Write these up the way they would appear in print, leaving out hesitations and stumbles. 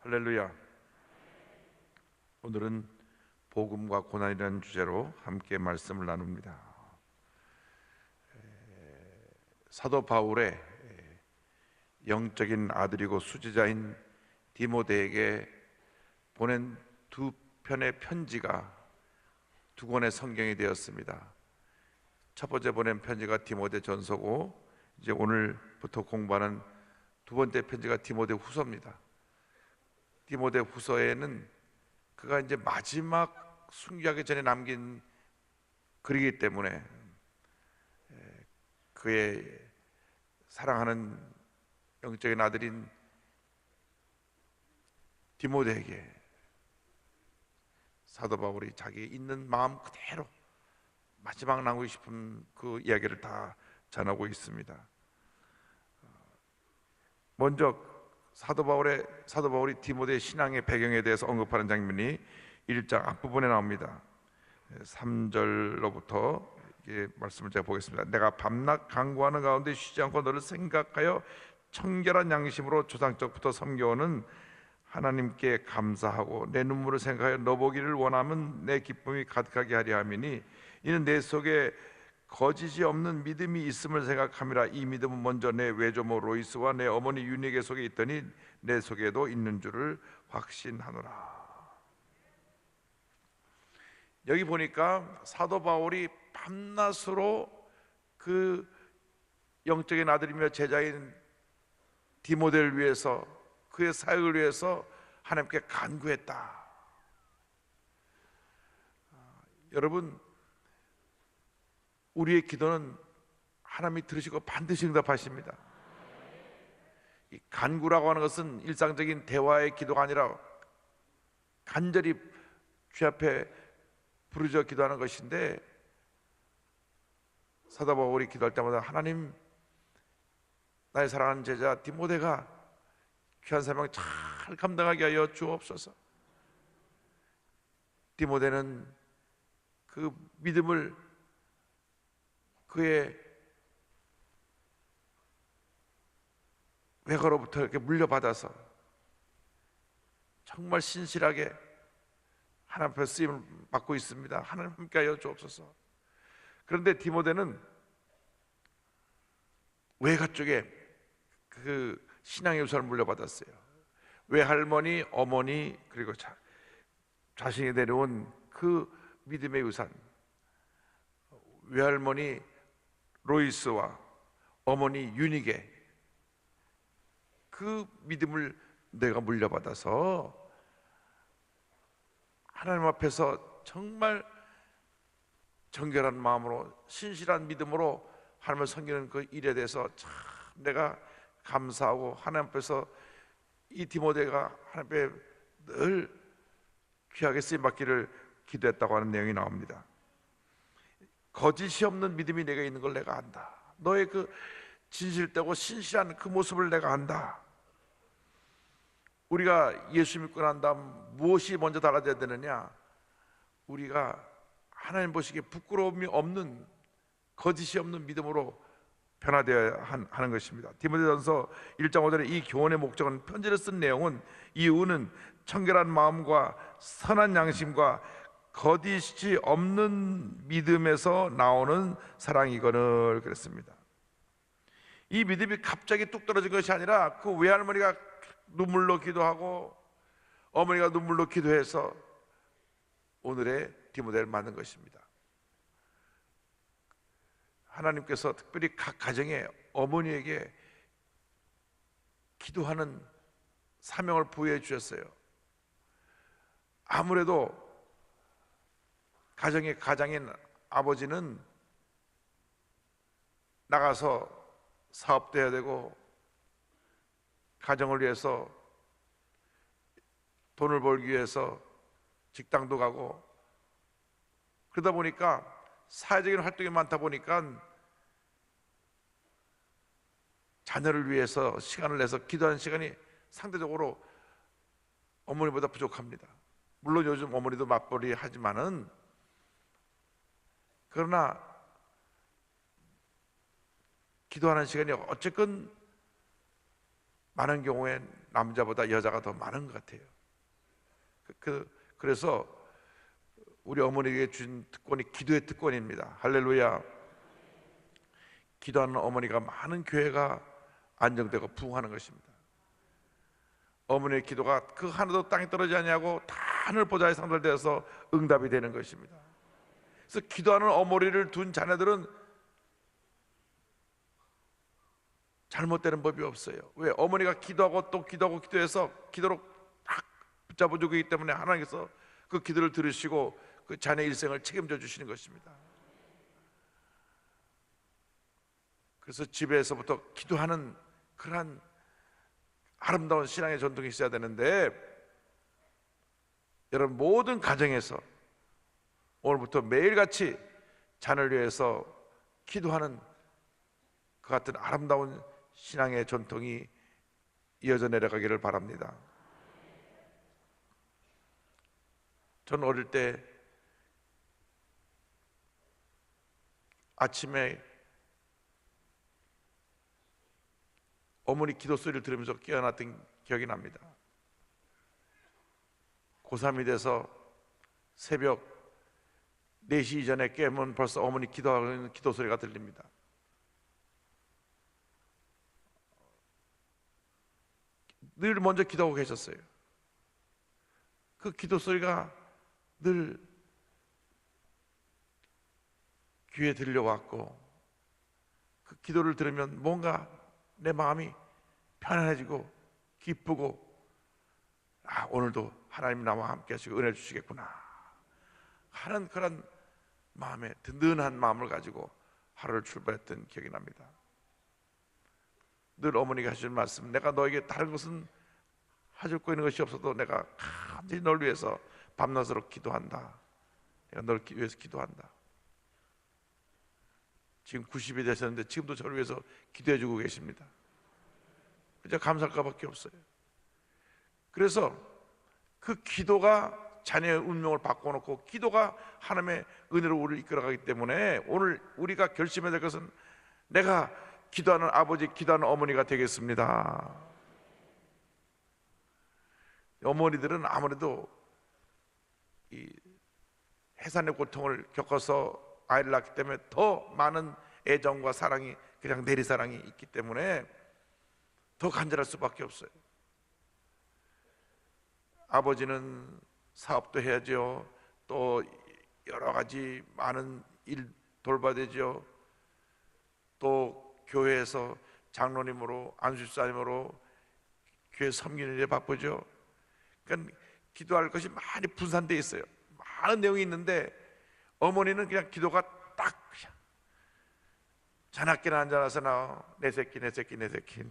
할렐루야. 오늘은 복음과 고난이라는 주제로 함께 말씀을 나눕니다. 사도 바울의 영적인 아들이고 수제자인 디모데에게 보낸 두 편의 편지가 두 권의 성경이 되었습니다. 첫 번째 보낸 편지가 디모데 전서고, 이제 오늘부터 공부하는 두 번째 편지가 디모데 후서입니다. 디모데 후서에는 그가 이제 마지막 순교하기 전에 남긴 글이기 때문에 그의 사랑하는 영적인 아들인 디모데에게 사도 바울이 자기 있는 마음 그대로 마지막 나누고 싶은 그 이야기를 다 전하고 있습니다. 먼저 사도 바울이 디모데의 신앙의 배경에 대해서 언급하는 장면이 1장 앞부분에 나옵니다. 3절로부터 말씀을 제가 보겠습니다. 내가 밤낮 간구하는 가운데 쉬지 않고 너를 생각하여 청결한 양심으로 조상적부터 섬겨오는 하나님께 감사하고 내 눈물을 생각하여 너 보기를 원하면 내 기쁨이 가득하게 하려 함이니 이는 내 속에 거짓이 없는 믿음이 있음을 생각함이라. 이 믿음은 먼저 내 외조모 로이스와 내 어머니 유니게 속에 있더니 내 속에도 있는 줄을 확신하노라. 여기 보니까 사도 바울이 밤낮으로 그 영적인 아들이며 제자인 디모데를 위해서, 그의 사역을 위해서 하나님께 간구했다. 여러분, 우리의 기도는 하나님이 들으시고 반드시 응답하십니다. 이 간구라고 하는 것은 일상적인 대화의 기도가 아니라 간절히 주 앞에 부르짖어 기도하는 것인데, 사도 바울이 기도할 때마다 하나님, 나의 사랑하는 제자 디모데가 귀한 사명 잘 감당하게 하여 주옵소서. 디모데는 그 믿음을 그의 외가로부터 이렇게 물려받아서 정말 신실하게 하나님 앞에 쓰임을 받고 있습니다. 하나님 함께하여 주옵소서. 그런데 디모데는 외가 쪽에 그 신앙의 유산을 물려받았어요. 외할머니, 어머니, 그리고 자신이 내려온 그 믿음의 유산, 외할머니 로이스와 어머니 유니게, 그 믿음을 내가 물려받아서 하나님 앞에서 정말 정결한 마음으로 신실한 믿음으로 하나님을 섬기는 그 일에 대해서 참 내가 감사하고 하나님 앞에서 이 디모데가 하나님 앞에 늘 귀하게 쓰임받기를 기도했다고 하는 내용이 나옵니다. 거짓이 없는 믿음이 내게 있는 걸 내가 안다. 너의 그 진실되고 신실한 그 모습을 내가 안다. 우리가 예수 믿고 난 다음 무엇이 먼저 달라져야 되느냐? 우리가 하나님 보시기에 부끄러움이 없는, 거짓이 없는 믿음으로 변화되어야 하는 것입니다. 디모데전서 1장 5절에 이 교훈의 목적은, 편지를 쓴 내용은, 이유는 청결한 마음과 선한 양심과 거짓이 없는 믿음에서 나오는 사랑이거늘 그랬습니다. 이 믿음이 갑자기 뚝 떨어진 것이 아니라 그 외할머니가 눈물로 기도하고 어머니가 눈물로 기도해서 오늘의 디모데를 만든 것입니다. 하나님께서 특별히 각 가정에 어머니에게 기도하는 사명을 부여해 주셨어요. 아무래도 가정의 가장인 아버지는 나가서 사업도 해야 되고 가정을 위해서 돈을 벌기 위해서 직장도 가고, 그러다 보니까 사회적인 활동이 많다 보니까 자녀를 위해서 시간을 내서 기도하는 시간이 상대적으로 어머니보다 부족합니다. 물론 요즘 어머니도 맞벌이 하지만은, 그러나 기도하는 시간이 어쨌건 많은 경우에 남자보다 여자가 더 많은 것 같아요. 그래서 우리 어머니에게 준 특권이 기도의 특권입니다. 할렐루야. 기도하는 어머니가 많은 교회가 안정되고 부흥하는 것입니다. 어머니의 기도가 그 하나도 땅에 떨어지지 아니하고 다 하늘 보좌에 상달되어서 응답이 되는 것입니다. 그래서 기도하는 어머니를 둔 자녀들은 잘못되는 법이 없어요. 왜? 어머니가 기도하고 또 기도하고 기도해서 기도로 딱 붙잡아주고 있기 때문에 하나님께서 그 기도를 들으시고 그 자녀 일생을 책임져 주시는 것입니다. 그래서 집에서부터 기도하는 그러한 아름다운 신앙의 전통이 있어야 되는데, 여러분 모든 가정에서 오늘부터 매일같이 자녀를 위해서 기도하는 그 같은 아름다운 신앙의 전통이 이어져 내려가기를 바랍니다. 저는 어릴 때 아침에 어머니 기도 소리를 들으면서 깨어났던 기억이 납니다. 고3이 돼서 새벽 4시 이전에 깨면 벌써 어머니 기도하는 기도 소리가 들립니다. 늘 먼저 기도하고 계셨어요. 그 기도 소리가 늘 귀에 들려왔고, 그 기도를 들으면 뭔가 내 마음이 편안해지고 기쁘고, 오늘도 하나님 나와 함께 하시고 은혜 주시겠구나 하는 그런 마음에, 든든한 마음을 가지고 하루를 출발했던 기억이 납니다. 늘 어머니가 하시는 말씀, 내가 너에게 다른 것은 해줄 거 있는 것이 없어도 내가 간절히 널 위해서 밤낮으로 기도한다. 내가 널 위해서 기도한다. 지금 90이 되셨는데 지금도 저를 위해서 기도해 주고 계십니다. 진짜 감사할 것밖에 없어요. 그래서 그 기도가 자녀의 운명을 바꿔놓고, 기도가 하나님의 은혜로 우리를 이끌어가기 때문에 오늘 우리가 결심해야 될 것은, 내가 기도하는 아버지, 기도하는 어머니가 되겠습니다. 어머니들은 아무래도 이 해산의 고통을 겪어서 아이를 낳기 때문에 더 많은 애정과 사랑이, 그냥 내리사랑이 있기 때문에 더 간절할 수밖에 없어요. 아버지는 사업도 해야죠. 또 여러 가지 많은 일 돌봐야 되죠. 또 교회에서 장로님으로, 안수사님으로 교회 섬기는 일에 바쁘죠. 그러니까 기도할 것이 많이 분산되어 있어요. 많은 내용이 있는데, 어머니는 그냥 기도가 딱 그냥 자나깨나 앉아서 내 새끼 내 새끼 내 새끼.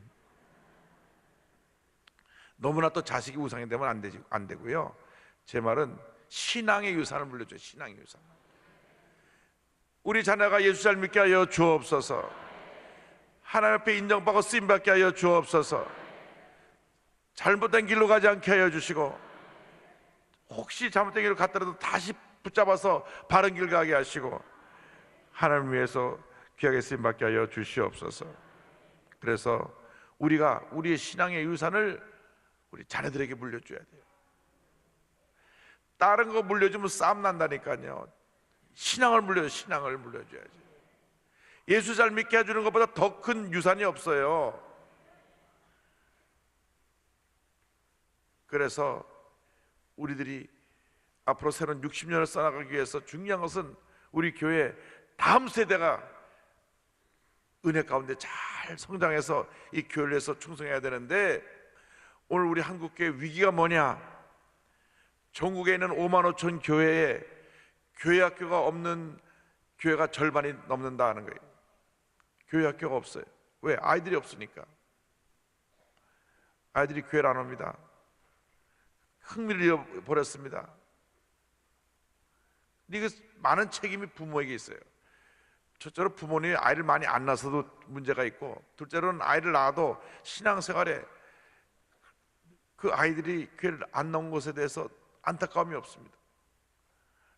너무나 또 자식이 우상이 되면 안 되고요. 제 말은 신앙의 유산을 물려줘요. 신앙의 유산. 우리 자녀가 예수 잘 믿게 하여 주옵소서. 하나님 앞에 인정받고 쓰임받게 하여 주옵소서. 잘못된 길로 가지 않게 하여 주시고, 혹시 잘못된 길로 갔더라도 다시 붙잡아서 바른 길 가게 하시고, 하나님을 위해서 귀하게 쓰임받게 하여 주시옵소서. 그래서 우리가 우리의 신앙의 유산을 우리 자녀들에게 물려줘야 돼요. 다른 거 물려주면 싸움 난다니까요. 신앙을 물려줘야지. 예수 잘 믿게 해주는 것보다 더 큰 유산이 없어요. 그래서 우리들이 앞으로 새로운 60년을 써나가기 위해서 중요한 것은 우리 교회 다음 세대가 은혜 가운데 잘 성장해서 이 교회를 위해서 충성해야 되는데, 오늘 우리 한국교회 위기가 뭐냐? 전국에 있는 5만 5천 교회에 교회 학교가 없는 교회가 절반이 넘는다는 거예요. 교회 학교가 없어요. 왜? 아이들이 없으니까. 아이들이 교회를 안 옵니다. 흥미를 잃어버렸습니다. 이게 많은 책임이 부모에게 있어요. 첫째로 부모님이 아이를 많이 안 낳아서도 문제가 있고, 둘째로는 아이를 낳아도 신앙생활에 그 아이들이 교회를 안 나온 것에 대해서 안타까움이 없습니다.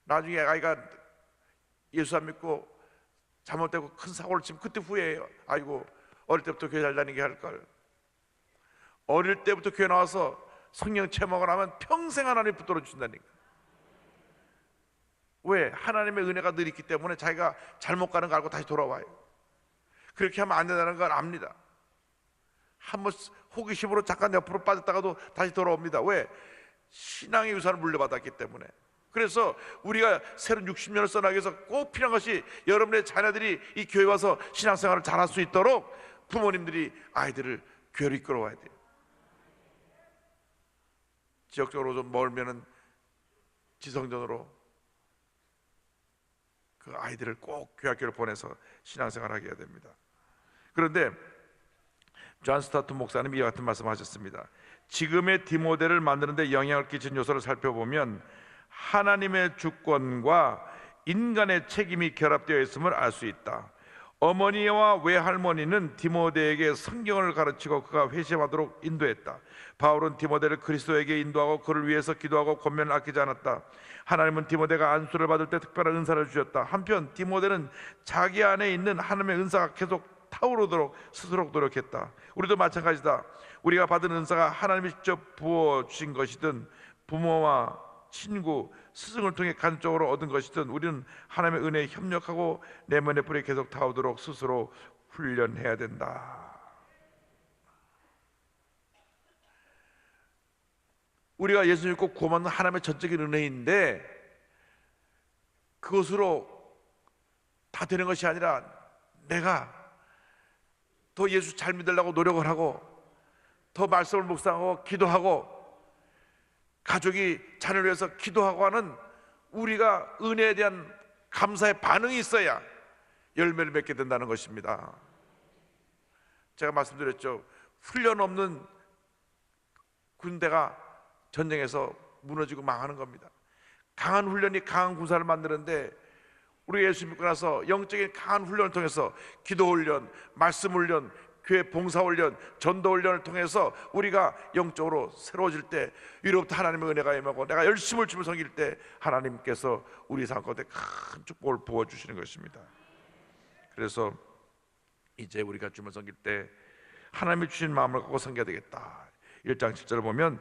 나중에 아이가 예수 안 믿고 잘못되고 큰 사고를 치면 그때 후회해요. 아이고, 어릴 때부터 교회 잘 다니게 할걸. 어릴 때부터 교회 나와서 성령 체험하고 나면 평생 하나님 붙들어 주신다니까. 왜? 하나님의 은혜가 늘 있기 때문에 자기가 잘못 가는 거 알고 다시 돌아와요. 그렇게 하면 안 된다는 걸 압니다. 한번 호기심으로 잠깐 옆으로 빠졌다가도 다시 돌아옵니다. 왜? 신앙의 유산을 물려받았기 때문에. 그래서 우리가 새로운 60년을 써나기 위해서 꼭 필요한 것이 여러분의 자녀들이 이 교회 와서 신앙생활을 잘할 수 있도록 부모님들이 아이들을 교회로 이끌어와야 돼요. 지역적으로 좀 멀면은 지성전으로 그 아이들을 꼭 교회학교를 보내서 신앙생활을 하게 해야 됩니다. 그런데 존 스타트 목사님이 이와 같은 말씀하셨습니다. 지금의 디모델을 만드는 데 영향을 끼친 요소를 살펴보면 하나님의 주권과 인간의 책임이 결합되어 있음을 알 수 있다. 어머니와 외할머니는 디모데에게 성경을 가르치고 그가 회심하도록 인도했다. 바울은 디모데를 그리스도에게 인도하고 그를 위해서 기도하고 권면을 아끼지 않았다. 하나님은 디모데가 안수를 받을 때 특별한 은사를 주셨다. 한편 디모데는 자기 안에 있는 하나님의 은사가 계속 타오르도록 스스로 노력했다. 우리도 마찬가지다. 우리가 받은 은사가 하나님이 직접 부어주신 것이든 부모와 친구, 스승을 통해 간접적으로 얻은 것이든 우리는 하나님의 은혜에 협력하고 내면의 불이 계속 타오도록 스스로 훈련해야 된다. 우리가 예수 믿고 구원받는 하나님의 전적인 은혜인데 그것으로 다 되는 것이 아니라 내가 더 예수 잘 믿으려고 노력을 하고 더 말씀을 묵상하고 기도하고 가족이 자녀를 위해서 기도하고 하는 우리가 은혜에 대한 감사의 반응이 있어야 열매를 맺게 된다는 것입니다. 제가 말씀드렸죠. 훈련 없는 군대가 전쟁에서 무너지고 망하는 겁니다. 강한 훈련이 강한 군사를 만드는데 우리 예수 믿고 나서 영적인 강한 훈련을 통해서 기도 훈련, 말씀 훈련, 교회 봉사 훈련, 전도 훈련을 통해서 우리가 영적으로 새로워질 때 위로부터 하나님의 은혜가 임하고 내가 열심을 주며 섬길 때 하나님께서 우리 삶 가운데 큰 축복을 부어주시는 것입니다. 그래서 이제 우리가 주님을 섬길 때 하나님이 주신 마음을 갖고 섬겨야 되겠다. 1장 7절을 보면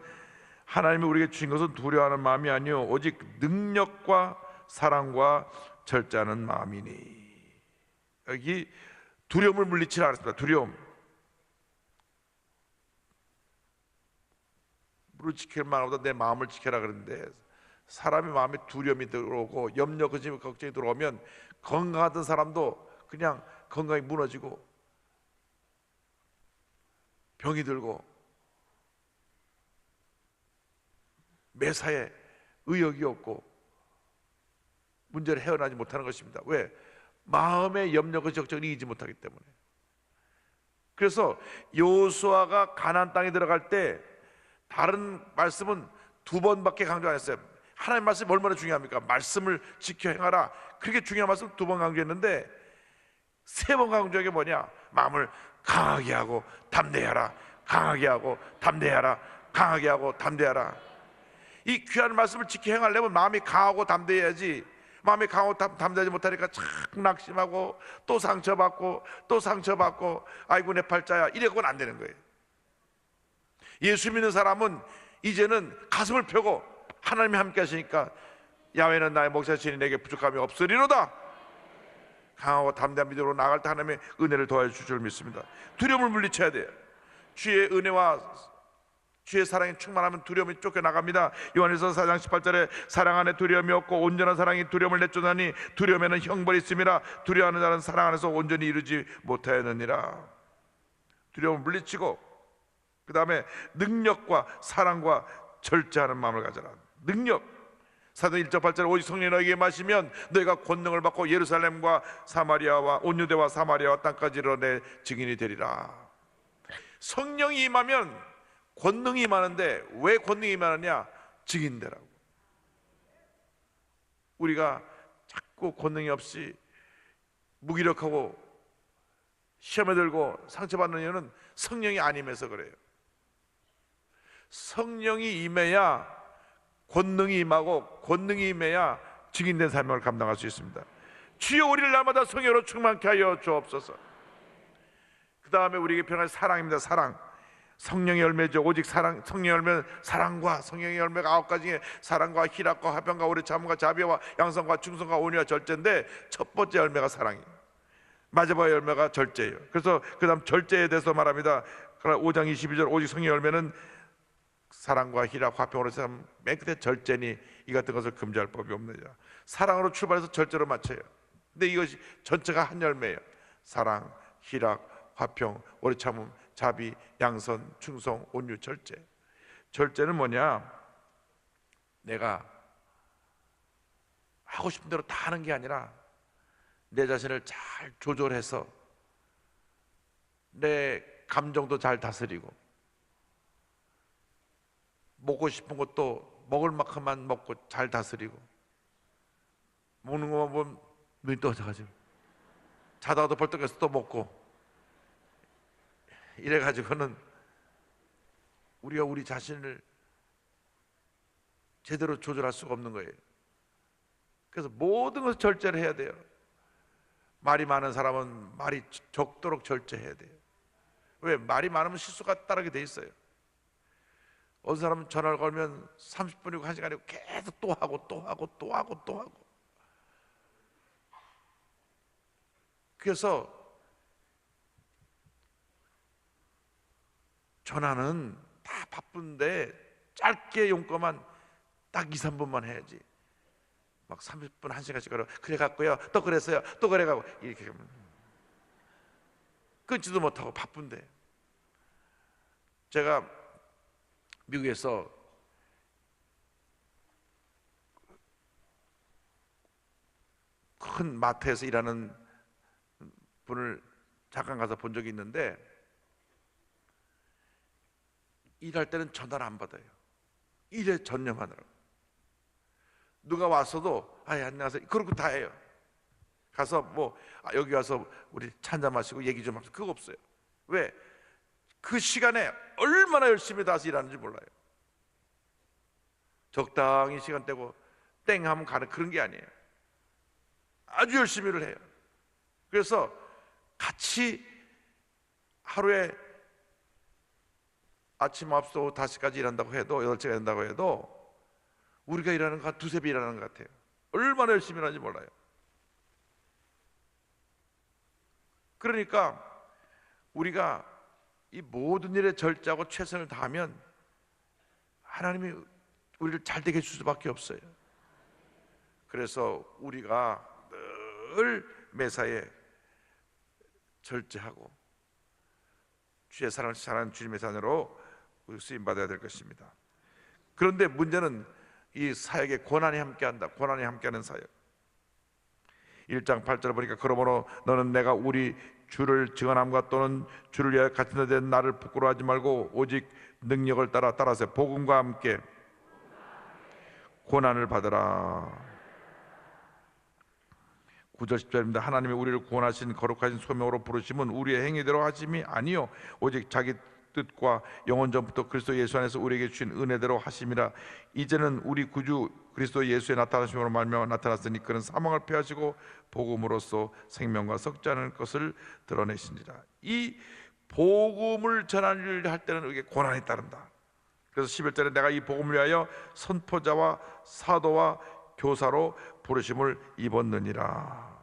하나님이 우리에게 주신 것은 두려워하는 마음이 아니요 오직 능력과 사랑과 절제하는 마음이니. 여기 두려움을 물리치라 그랬습니다. 두려움. 물을 지킬 만보다 내 마음을 지켜라 그러는데 사람의 마음에 두려움이 들어오고 염려, 근심, 걱정이 들어오면 건강하던 사람도 그냥 건강이 무너지고 병이 들고 매사에 의욕이 없고 문제를 헤어나지 못하는 것입니다. 왜? 마음의 염려과 걱정을 이기지 못하기 때문에. 그래서 여호수아가 가나안 땅에 들어갈 때 다른 말씀은 2번밖에 강조 안 했어요. 하나님 말씀이 얼마나 중요합니까? 말씀을 지켜 행하라. 그렇게 중요한 말씀 2번 강조했는데 3번 강조한 게 뭐냐? 마음을 강하게 하고 담대하라. 강하게 하고 담대하라. 강하게 하고 담대하라. 이 귀한 말씀을 지켜 행하려면 마음이 강하고 담대해야지. 마음이 강하고 담대하지 못하니까 자꾸 낙심하고 또 상처받고 또 상처받고 아이고 내 팔자야 이래고는 안 되는 거예요. 예수 믿는 사람은 이제는 가슴을 펴고 하나님이 함께 하시니까 야훼는 나의 목자시니 내게 부족함이 없으리로다. 강하고 담대한 믿음으로 나아갈 때 하나님의 은혜를 도와주실 줄 믿습니다. 두려움을 물리쳐야 돼요. 주의 은혜와 주의 사랑이 충만하면 두려움이 쫓겨나갑니다. 요한일서 4장 18절에 사랑 안에 두려움이 없고 온전한 사랑이 두려움을 내쫓나니 두려움에는 형벌이 있음이라 두려워하는 자는 사랑 안에서 온전히 이루지 못하였느니라. 두려움을 물리치고 그 다음에 능력과 사랑과 절제하는 마음을 가져라. 능력. 사도행 1장 8절에 오직 성령이 너에게 마시면 너희가 권능을 받고 예루살렘과 사마리아와 온 유대와 사마리아와 땅까지 이르러 내 증인이 되리라. 성령이 임하면 권능이 임하는데 왜 권능이 임하느냐? 증인되라고. 우리가 자꾸 권능이 없이 무기력하고 시험에 들고 상처받는 이유는 성령이 안 임해서 그래요. 성령이 임해야 권능이 임하고 권능이 임해야 증인된 사명을 감당할 수 있습니다. 주여 우리를 날마다 성령으로 충만케 하여 주옵소서. 그 다음에 우리에게 필요한 사랑입니다. 사랑. 성령의 열매죠. 오직 사랑, 성령의 열매는 사랑과, 성령의 열매가 9가지에 사랑과 희락과 화평과 오래 참음과 자비와 양선과 충성과 온유와 절제인데, 첫 번째 열매가 사랑이에요. 마지막 열매가 절제예요. 그래서 그 다음 절제에 대해서 말합니다. 5장 22절, 오직 성령의 열매는 사랑과 희락 화평으로 참, 맨 끝에 절제니 이 같은 것을 금지할 법이 없느니라. 사랑으로 출발해서 절제로 마쳐요. 근데 이것이 전체가 한 열매예요. 사랑, 희락, 화평, 오래 참음, 자비, 양선, 충성, 온유, 절제. 절제는 뭐냐? 내가 하고 싶은 대로 다 하는 게 아니라 내 자신을 잘 조절해서 내 감정도 잘 다스리고, 먹고 싶은 것도 먹을 만큼만 먹고 잘 다스리고, 먹는 것만 보면 눈이 떠져가지고 자다가도 벌떡 해서 또 먹고, 이래가지고는 우리가 우리 자신을 제대로 조절할 수가 없는 거예요. 그래서 모든 것을 절제를 해야 돼요. 말이 많은 사람은 말이 적도록 절제해야 돼요. 왜? 말이 많으면 실수가 따르게 돼 있어요. 어떤 사람은 전화를 걸면 30분이고 1시간이고 계속 또 하고 또 하고 또 하고 또 하고. 그래서 전화는 다 바쁜데 짧게 용건만 딱 2, 3분만 해야지. 막 30분, 1시간씩 걸어. 그래 갖고요, 또 그랬어요, 또 그래 갖고, 이렇게 하면 끊지도 못하고 바쁜데. 제가 미국에서 큰 마트에서 일하는 분을 잠깐 가서 본 적이 있는데, 일할 때는 전화를 안 받아요. 일에 전념하느라고. 누가 왔어도 안녕하세요 그러고 다 해요. 가서 뭐 여기 와서 우리 차 한잔 마시고 얘기 좀 하면서, 그거 없어요. 왜? 그 시간에 얼마나 열심히 다서 일하는지 몰라요. 적당히 시간 떼고 땡 하면 가는 그런 게 아니에요. 아주 열심히 일을 해요. 그래서 같이 하루에 아침 9시부터 오후 5시까지 일한다고 해도, 8시간 일한다고 해도 우리가 일하는 거 한 두세 배 일하는 것 같아요. 얼마나 열심히 일하는지 몰라요. 그러니까 우리가 이 모든 일에 절제하고 최선을 다하면 하나님이 우리를 잘 되게 해줄 수밖에 없어요. 그래서 우리가 늘 매사에 절제하고 주의 사랑을 사랑하는 주님의 자녀로 쓰임받아야 될 것입니다. 그런데 문제는 이 사역에 고난이 함께한다. 고난이 함께하는 사역. 1장 8절을 보니까, 그러므로 너는 내가 우리 주를 증언함과 또는 주를 위하여 갇힌 데 된 나를 부끄러워하지 말고 오직 능력을 따라서 복음과 함께 고난을 받으라. 9절 10절입니다. 하나님이 우리를 구원하신 거룩하신 소명으로 부르심은 우리의 행위대로 하심이 아니요 오직 자기 뜻과 영원 전부터 그리스도 예수 안에서 우리에게 주신 은혜대로 하심이라. 이제는 우리 구주 그리스도 예수의 나타나심으로 말미암아 나타났으니 그는 사망을 패하시고 복음으로써 생명과 썩지 않을 것을 드러내시니라. 이 복음을 전하려 할 때는 이게 고난이 따른다. 그래서 11절에 내가 이 복음을 위하여 선포자와 사도와 교사로 부르심을 입었느니라.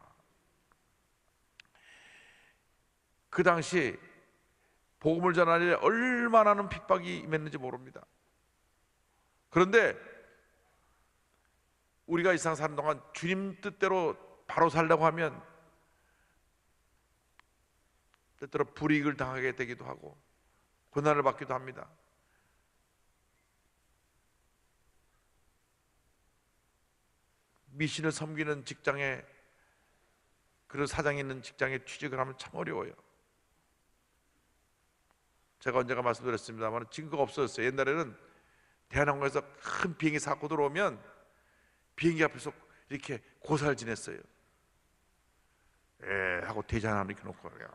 그 당시 복음을 전하려 얼마나 핍박이 임했는지 모릅니다. 그런데 우리가 이 세상 사는 동안 주님 뜻대로 바로 살려고 하면 때때로 불이익을 당하게 되기도 하고 고난을 받기도 합니다. 미신을 섬기는 직장에, 그런 사장이 있는 직장에 취직을 하면 참 어려워요. 제가 언젠가 말씀드렸습니다만 증거가 없어졌어요. 옛날에는 대한항공에서 큰 비행기 사고 들어오면 비행기 앞에서 이렇게 고사를 지냈어요. 하고 대자 하나 이렇게 놓고 그래요.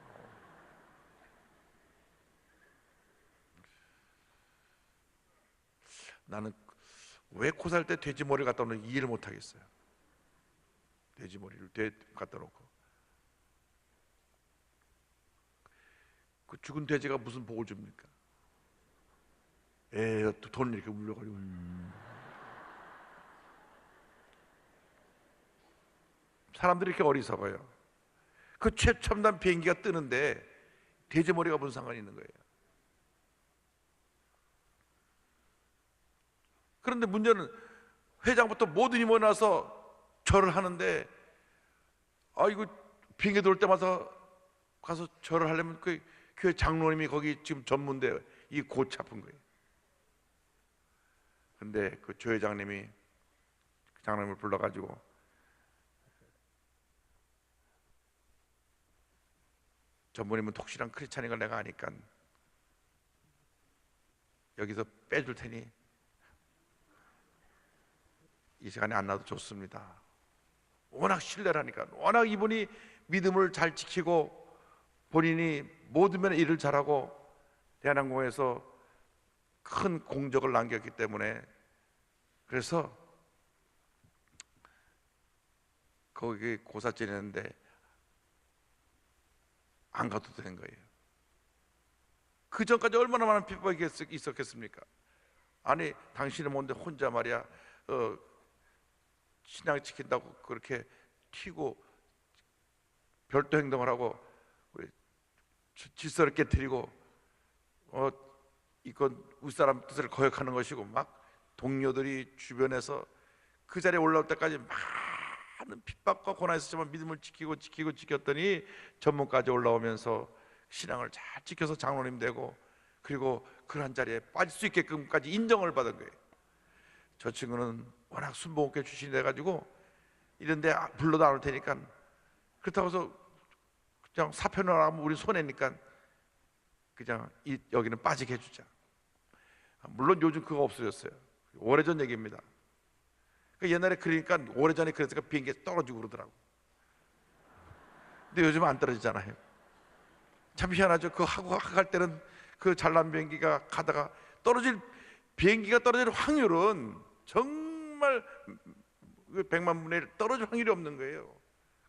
나는 왜 고사할 때 돼지 머리 갖다 놓는 이해를 못 하겠어요. 돼지 머리를 갖다 놓고, 그 죽은 돼지가 무슨 복을 줍니까? 또 돈 이렇게 울려가지고 사람들이 이렇게 어리석어요. 그 최첨단 비행기가 뜨는데 돼지머리가 무슨 상관이 있는 거예요. 그런데 문제는 회장부터 모든 임원이 나서 절을 하는데, 이거 비행기 돌 때마다 가서 절을 하려면 그 교회 장로님이 거기 지금 전문대 이 골치 아픈 거예요. 근데 그 조회장님이 그 장로님을 불러가지고 전무님은 독실한 크리스찬인 걸 내가 아니까 여기서 빼줄 테니 이 시간에 안 나도 좋습니다. 워낙 신뢰라니까, 워낙 이분이 믿음을 잘 지키고 본인이 모든 면에 일을 잘하고 대한항공에서 큰 공적을 남겼기 때문에, 그래서 거기 고사 지내는데 안 가도 되는 거예요. 그 전까지 얼마나 많은 핍박이 있었겠습니까? 아니, 당신은 뭔데 혼자 말이야 신앙 지킨다고 그렇게 튀고 별도 행동을 하고 질서를 깨뜨리고 이건 윗사람 뜻을 거역하는 것이고, 막 동료들이 주변에서 그 자리에 올라올 때까지 많은 핍박과 고난이 있었지만 믿음을 지켰더니 전문까지 올라오면서 신앙을 잘 지켜서 장로님 되고, 그리고 그러한 자리에 빠질 수 있게끔까지 인정을 받은 거예요. 저 친구는 워낙 순복음교회 출신이 돼가지고 이런데 불러도 안 올 테니까, 그렇다고 해서 그냥 사표를 하면 우리 손해니까 그냥 여기는 빠지게 해주자. 물론 요즘 그거 없어졌어요. 오래전 얘기입니다. 옛날에 그러니까, 오래전에 그랬으니까 비행기 떨어지고 그러더라고. 근데 요즘은 안 떨어지잖아요. 참 희한하죠. 그 하고 갈 때는 그 잘난 비행기가 가다가 비행기가 떨어질 확률은 정말 100만 분의 1 떨어질 확률이 없는 거예요.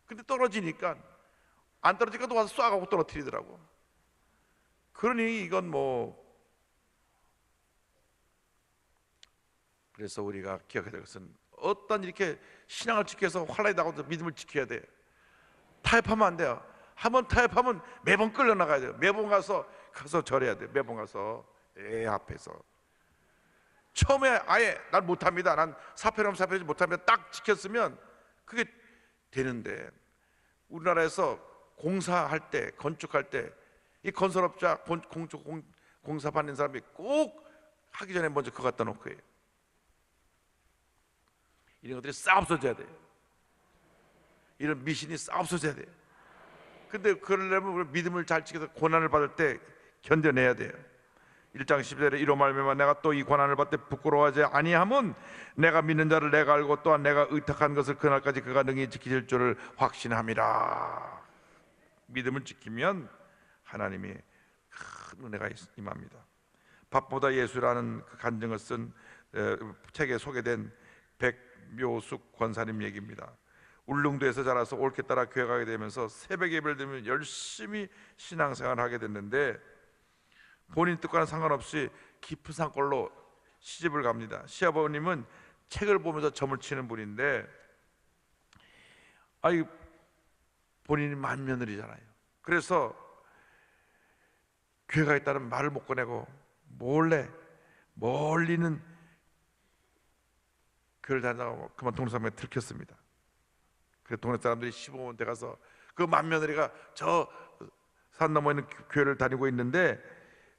근데 떨어지니까 안 떨어지니까 또 와서 쏴가고 떨어뜨리더라고. 그러니 이건 그래서 우리가 기억해야 될 것은, 어떤 이렇게 신앙을 지켜서 환란이 나고도 믿음을 지켜야 돼요. 타협하면 안 돼요. 한번 타협하면 매번 끌려나가야 돼요. 매번 가서 절해야 돼요. 매번 가서 앞에서 처음에 아예 난 못합니다, 난 사표럼 사표지 못합니다 딱 지켰으면 그게 되는데, 우리나라에서 공사할 때, 건축할 때 이 건설업자, 공사 받는 사람이 꼭 하기 전에 먼저 그거 갖다 놓고 해요. 이런 것들이 싹 없어져야 돼요. 이런 미신이 싹 없어져야 돼요. 근데 그러려면 우리 믿음을 잘 지켜서 고난을 받을 때 견뎌내야 돼요. 1장 10절에 이로 말미암아 내가 또 이 고난을 받되 부끄러워하지 아니함은 내가 믿는 자를 내가 알고 또한 내가 의탁한 것을 그날까지 그가 능히 지키실 줄을 확신함이라. 믿음을 지키면 하나님이 큰 은혜가 임합니다. 밥보다 예수라는 그 간증을 쓴 책에 소개된 백묘숙 권사님 얘기입니다. 울릉도에서 자라서 올케 따라 교회 가게 되면서 새벽 예배를 드리면 열심히 신앙생활을 하게 됐는데, 본인 뜻과는 상관없이 깊은 산골로 시집을 갑니다. 시아버님은 책을 보면서 점을 치는 분인데, 본인이 맏며느리잖아요. 그래서 교회가 있다는 말을 못 꺼내고 몰래 멀리는 교회를 다니다가 그만 동네 사람에 들켰습니다. 그래서 동네 사람들이 15분 돼 가서 그 맏며느리가 저 산 너머에 있는 교회를 다니고 있는데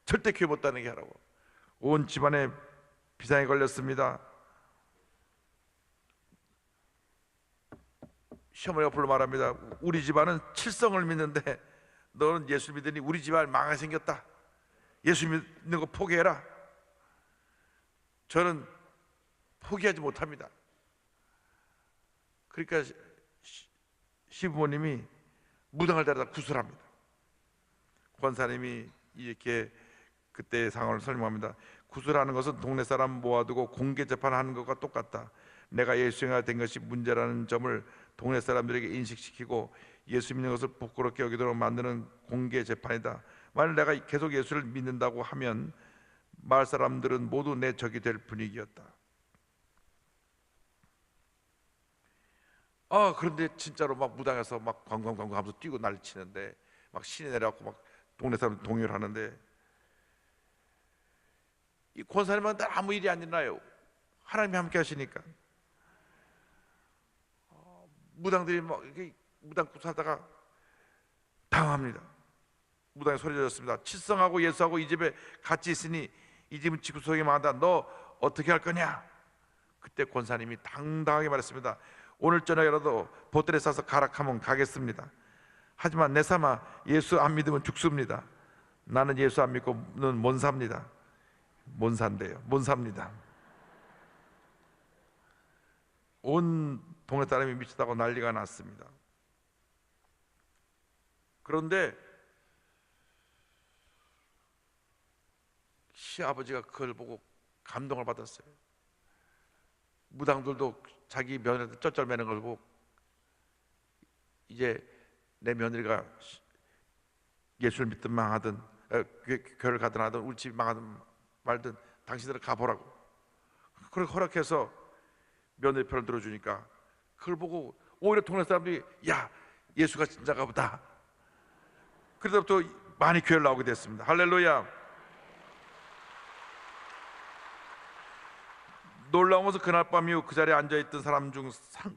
절대 교회 못 다니게 하라고. 온 집안에 비상이 걸렸습니다. 시어머니가 불러 말합니다. 우리 집안은 칠성을 믿는데 너는 예수 믿으니 우리 집안 망하게 생겼다. 예수 믿는 거 포기해라. 저는 포기하지 못합니다. 그러니까 시부모님이 무당을 데려다 구술합니다. 권사님이 이렇게 그때의 상황을 설명합니다. 구술하는 것은 동네 사람 모아두고 공개 재판하는 것과 똑같다. 내가 예수가 된 것이 문제라는 점을 동네 사람들에게 인식시키고 예수 믿는 것을 부끄럽게 여기도록 만드는 공개 재판이다. 만약 내가 계속 예수를 믿는다고 하면 마을 사람들은 모두 내 적이 될 분위기였다. 그런데 진짜로 막 무당에서 막 광광광광 하면서 뛰고 난리 치는데, 막 신이 내려갖고 막 동네 사람 동요를 하는데, 이 권사님한테 아무 일이 안 일어나요. 하나님이 함께 하시니까. 무당들이 막 이렇게 무당국 살다가 당합니다. 무당이 소리 질렀습니다. 칠성하고 예수하고 이 집에 같이 있으니 이 집은 지구속에 망한다. 너 어떻게 할 거냐? 그때 권사님이 당당하게 말했습니다. 오늘 저녁이라도 보따리 싸서 가락하면 가겠습니다. 하지만 내 삼아 예수 안 믿으면 죽습니다. 나는 예수 안 믿고는 못 삽니다. 못 산대요. 못 삽니다. 온 동네 사람이 미치다고 난리가 났습니다. 그런데 시아버지가 그걸 보고 감동을 받았어요. 무당들도 자기 며느리한테 쩔쩔매는 걸 보고, 이제 내 며느리가 예수를 믿든 망하든 교회를 가든 하든 우리 집이 망하든 말든 당신들은 가보라고. 그렇게 허락해서 며느리 편을 들어주니까 그걸 보고 오히려 동네 사람들이 야, 예수가 진짜가 보다. 그래서부터 많이 교회를 나오게 됐습니다. 할렐루야. 놀라운 것은 그날 밤 이후 그 자리에 앉아있던 사람 중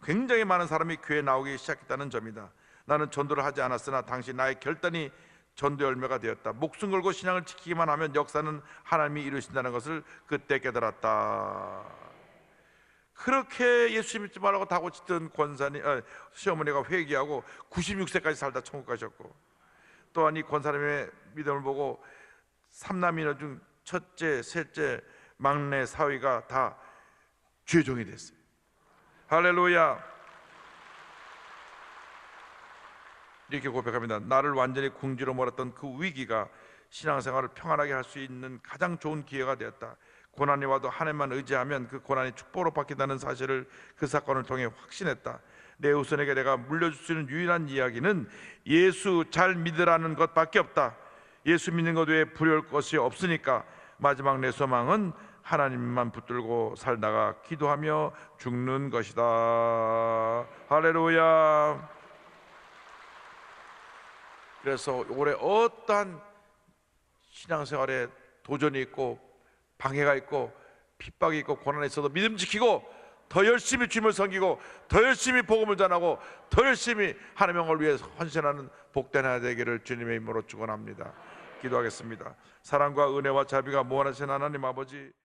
굉장히 많은 사람이 교회에 나오기 시작했다는 점이다. 나는 전도를 하지 않았으나 당시 나의 결단이 전도 열매가 되었다. 목숨 걸고 신앙을 지키기만 하면 역사는 하나님이 이루신다는 것을 그때 깨달았다. 그렇게 예수 믿지 말라고 다고치던 시어머니가 회개하고 96세까지 살다 천국 가셨고, 또한 이 권사님의 믿음을 보고 삼남인 중 첫째, 셋째, 막내, 사위가 다 죄종이 됐어요. 할렐루야. 이렇게 고백합니다. 나를 완전히 궁지로 몰았던 그 위기가 신앙생활을 평안하게 할 수 있는 가장 좋은 기회가 되었다. 고난이 와도 하나님만 의지하면 그 고난이 축복으로 바뀐다는 사실을 그 사건을 통해 확신했다. 내 후손에게 내가 물려줄 수 있는 유일한 이야기는 예수 잘 믿으라는 것밖에 없다. 예수 믿는 것 외에 부려울 것이 없으니까 마지막 내 소망은 하나님만 붙들고 살다가 기도하며 죽는 것이다. 할렐루야. 그래서 올해 어떠한 신앙생활에 도전이 있고 방해가 있고 핍박이 있고 고난이 있어도 믿음 지키고 더 열심히 주님을 섬기고 더 열심히 복음을 전하고 더 열심히 하나님의 영광을 위해 헌신하는 복된 하나 되기를 주님의 이름으로 축원합니다. 기도하겠습니다. 사랑과 은혜와 자비가 무한하신 하나님 아버지,